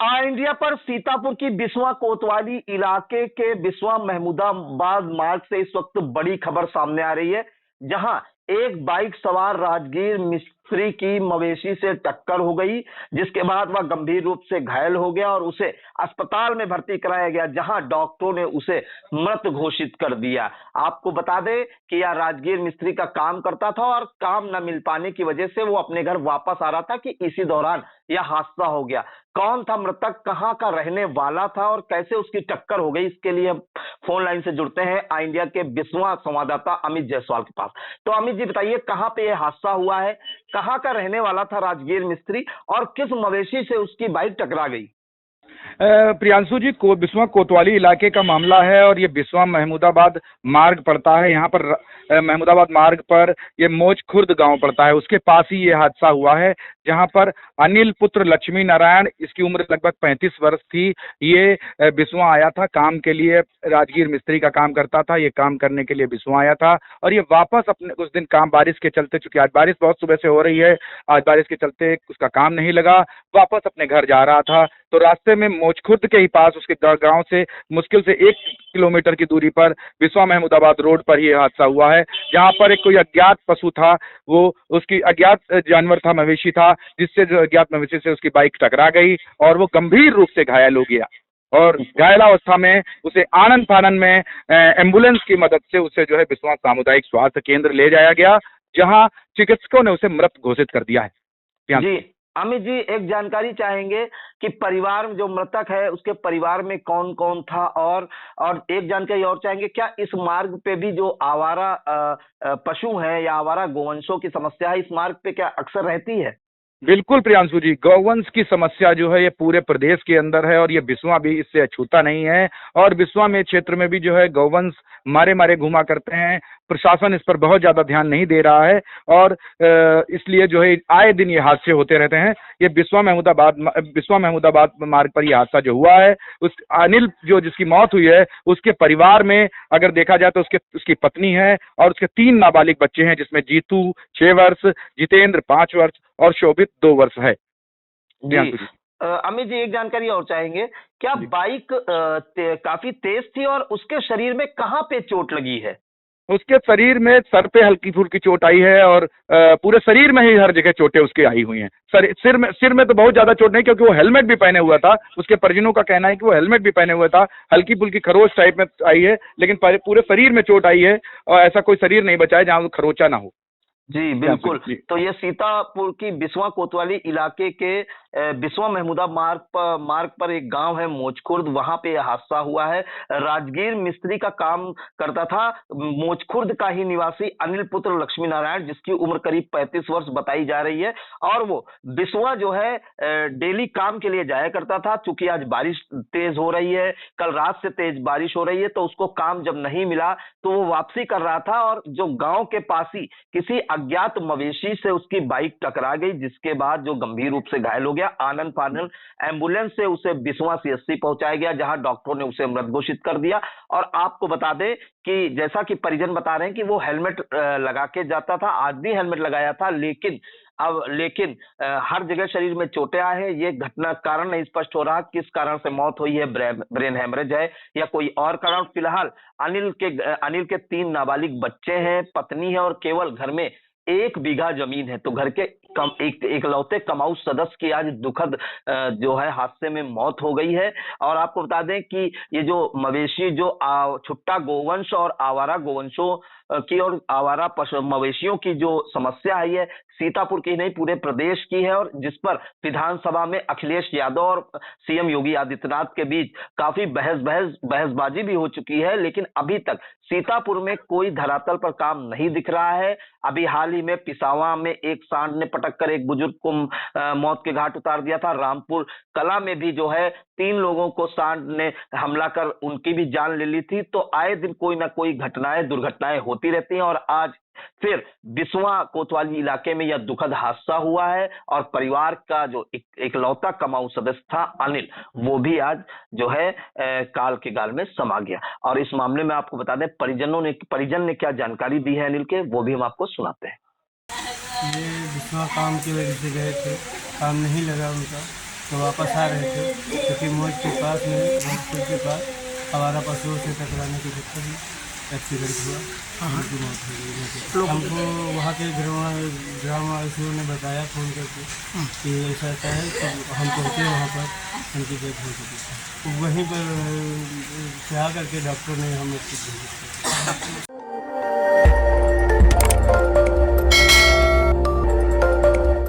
India पर सीतापुर की बिस्वा कोतवाली इलाके के बिस्वा महमूदाबाद मार्ग से इस वक्त बड़ी खबर सामने आ रही है, जहां एक बाइक सवार राजगीर मिस्त्री की मवेशी से टक्कर हो गई, जिसके बाद वह गंभीर रूप से घायल हो गया और उसे अस्पताल में भर्ती कराया गया, जहां डॉक्टरों ने उसे मृत घोषित कर दिया। आपको बता दें कि यह राजगीर मिस्त्री का काम करता था और काम न मिल पाने की वजह से वो अपने घर वापस आ रहा था कि इसी दौरान यह हादसा हो गया। कौन था मृतक, कहां का रहने वाला था और कैसे उसकी टक्कर हो गई, इसके लिए फोन लाइन से जुड़ते हैं आई इंडिया के बिस्वा संवाददाता अमित जायसवाल के पास। तो अमित जी बताइए, कहां पे यह हादसा हुआ है, कहां का रहने वाला था राजगीर मिस्त्री और किस मवेशी से उसकी बाइक टकरा गई? प्रियांशु जी, बिस्वा कोतवाली इलाके का मामला है और ये बिस्वा महमूदाबाद मार्ग पड़ता है। यहाँ पर महमूदाबाद मार्ग पर ये मोच खुर्द गांव पड़ता है, उसके पास ही ये हादसा हुआ है, जहां पर अनिल पुत्र लक्ष्मी नारायण, इसकी उम्र लगभग 35 वर्ष थी। ये बिस्वा आया था काम के लिए, राजगीर मिस्त्री का काम करता था। ये काम करने के लिए बिस्वा आया था और ये वापस अपने उस दिन काम बारिश के चलते, चूंकि आज बारिश बहुत सुबह से हो रही है, आज बारिश के चलते उसका काम नहीं लगा, वापस अपने घर जा रहा था। तो रास्ते में मोचखुर्द के ही पास उसके गांव से मुश्किल से 1 किलोमीटर की दूरी पर बिस्वा महमूदाबाद रोड पर ही हादसा हुआ है, जहां पर एक कोई अज्ञात पशु था, वो उसकी अज्ञात जानवर था, मवेशी था, जिससे जो अज्ञात मवेशी से उसकी बाइक टकरा गई और वो गंभीर रूप से घायल हो गया और घायलावस्था में उसे आनन फानन में एम्बुलेंस की मदद से उसे जो है बिस्वा सामुदायिक स्वास्थ्य केंद्र ले जाया गया, जहां चिकित्सकों ने उसे मृत घोषित कर दिया है। जी अमित जी, एक जानकारी चाहेंगे कि परिवार में जो मृतक है उसके परिवार में कौन कौन था, और एक जानकारी और चाहेंगे, क्या इस मार्ग पे भी जो आवारा पशु हैं या आवारा गोवंशों की समस्या है, इस मार्ग पे क्या अक्सर रहती है? बिल्कुल प्रियांशु जी, गौवंश की समस्या जो है ये पूरे प्रदेश के अंदर है और ये बिस्वा भी इससे अछूता नहीं है। और बिस्वा में क्षेत्र में भी जो है गौवंश मारे मारे घुमा करते हैं। प्रशासन इस पर बहुत ज्यादा ध्यान नहीं दे रहा है और इसलिए जो है आए दिन ये हादसे होते रहते हैं। ये बिस्वा महमूदाबाद मार्ग पर ये हादसा जो हुआ है, उस अनिल जो जिसकी मौत हुई है, उसके परिवार में अगर देखा जाए तो उसकी पत्नी है और उसके 3 नाबालिग बच्चे हैं, जिसमें जीतू 6 वर्ष, जितेंद्र 5 वर्ष और शोभित 2 वर्ष है। जी अमित जी, एक जानकारी और चाहेंगे, क्या बाइक काफी तेज थी और उसके शरीर में कहां पे चोट लगी है? उसके शरीर में सर पे हल्की फुल्की चोट आई है और पूरे शरीर में ही हर जगह चोटें उसके आई हुई हैं। सिर में तो बहुत ज्यादा चोट नहीं, क्योंकि वो हेलमेट भी पहने हुआ था। उसके परिजनों का कहना है कि वो हेलमेट भी पहने हुआ था। हल्की फुल्की खरोच टाइप में आई है, लेकिन पूरे शरीर में चोट आई है और ऐसा कोई शरीर नहीं बचा है जहां खरोचा ना हो। जी बिल्कुल। तो ये सीतापुर की बिस्वा कोतवाली इलाके के बिस्वा महमूदा मार्ग पर एक गांव है मोचखुर्द, वहां पे हादसा हुआ है। राजगीर मिस्त्री का काम करता था मोचखुर्द का ही निवासी अनिल पुत्र लक्ष्मी नारायण, जिसकी उम्र करीब 35 वर्ष बताई जा रही है, और वो बिस्वा जो है डेली काम के लिए जाया करता था। चूंकि आज बारिश तेज हो रही है, कल रात से तेज बारिश हो रही है, तो उसको काम जब नहीं मिला तो वो वापसी कर रहा था और जो गांव के पास ही किसी अज्ञात मवेशी से उसकी बाइक टकरा गई, जिसके बाद जो गंभीर रूप से घायल हो गया। आनन फानन एम्बुलेंस से उसे बिस्वा सीएचसी पहुंचाया गया, जहां डॉक्टरों ने उसे मृत घोषित कर दिया। और आपको बता दें कि जैसा कि परिजन बता रहे हैं कि वो हेलमेट लगा के जाता था, आज भी हेलमेट लगाया था, लेकिन हर जगह शरीर में चोटें आए हैं। ये घटना कारण नहीं स्पष्ट हो रहा किस कारण से मौत हुई है, ब्रेन हेमरेज है या कोई और कारण। फिलहाल अनिल के 3 नाबालिग बच्चे हैं, पत्नी है और केवल घर में 1 बीघा जमीन है। तो घर के एकलौते कमाऊ सदस्य की आज दुखद जो है हादसे में मौत हो गई है। और आपको बता दें कि ये जो मवेशी, जो छुट्टा गोवंश और आवारा गोवंशों की और आवारा पशु मवेशियों की जो समस्या है, ये सीतापुर की नहीं पूरे प्रदेश की है, और जिस पर विधानसभा में अखिलेश यादव और सीएम योगी आदित्यनाथ के बीच काफी बहसबाजी भी हो चुकी है, लेकिन अभी तक सीतापुर में कोई धरातल पर काम नहीं दिख रहा है। अभी हाल ही में पिसावा में एक सांड ने पटक कर एक बुजुर्ग को मौत के घाट उतार दिया था। रामपुर कला में भी जो है 3 लोगों को सांड ने हमला कर उनकी भी जान ले ली थी। तो आए दिन कोई ना कोई दुर्घटनाएं होती रहती हैं, और आज फिर बिस्वा कोतवाली इलाके में यह दुखद हादसा हुआ है और परिवार का जो एकलौता कमाऊ सदस्य था अनिल, वो भी आज जो है काल के गाल में समा गया। और इस मामले में आपको बता दें परिजन ने क्या जानकारी दी है अनिल के, वो भी हम आपको सुनाते हैं। ये बिस्वा काम की वजह से गए थे, काम नहीं लगा उनका, तो वापस आ रहे थे, क्योंकि मौज के पास में रोड के पास आवारा पशुओं से टकराने के चक्कर में एक्सीडेंट हुआ, उनकी मौत हो गई। हमको वहाँ के ग्रामवासियों ने बताया फ़ोन करके कि ऐसा है, तो हम पहुँचे वहाँ पर, उनकी डेथ हो चुकी थी। वहीं पर से आकर के डॉक्टर ने हमें भेजा।